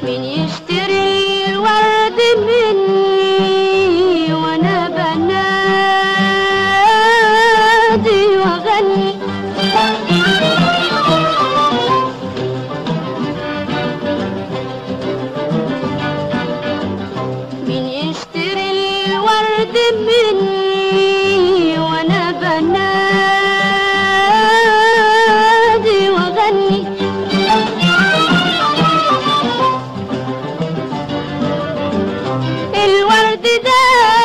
مين يشتري الورد مني وانا بنادي واغني؟ مين يشتري الورد مني وانا بنادي واغني؟ الورد ده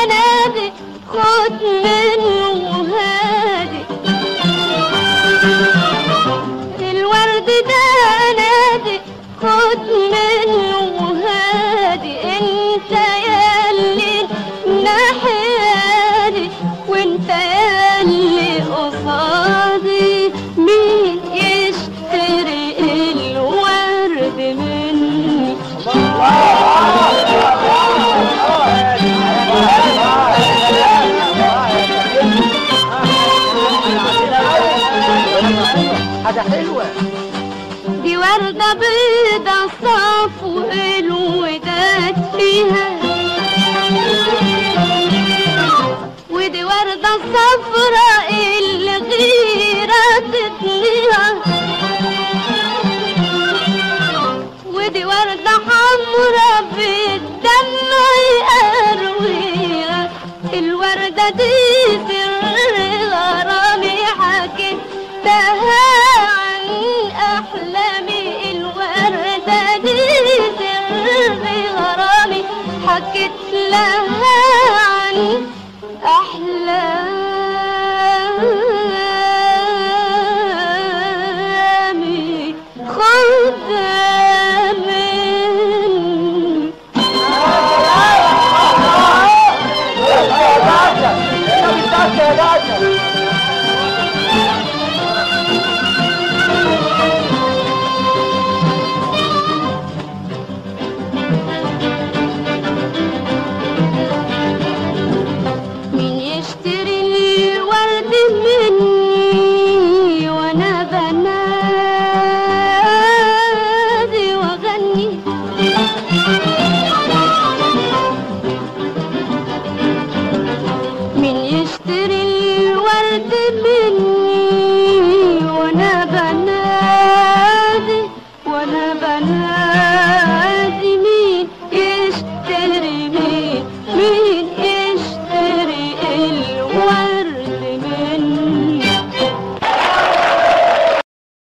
نادي خد منه هادي، الورد ده نادي خد منه هادي. انت ياللي ناحيادي وانت ياللي قصادي، مين يشتري الورد مني؟ حاجة حلوة دي وردة بيضة صافو الوداد فيها، ودي وردة صفراء الغيرة تطليها، ودي وردة حمرا بالدمع يقرويها. الوردة دي سر غرامي حكيتها عن أحلامي، الوردة دي سر غرامي حكيت لها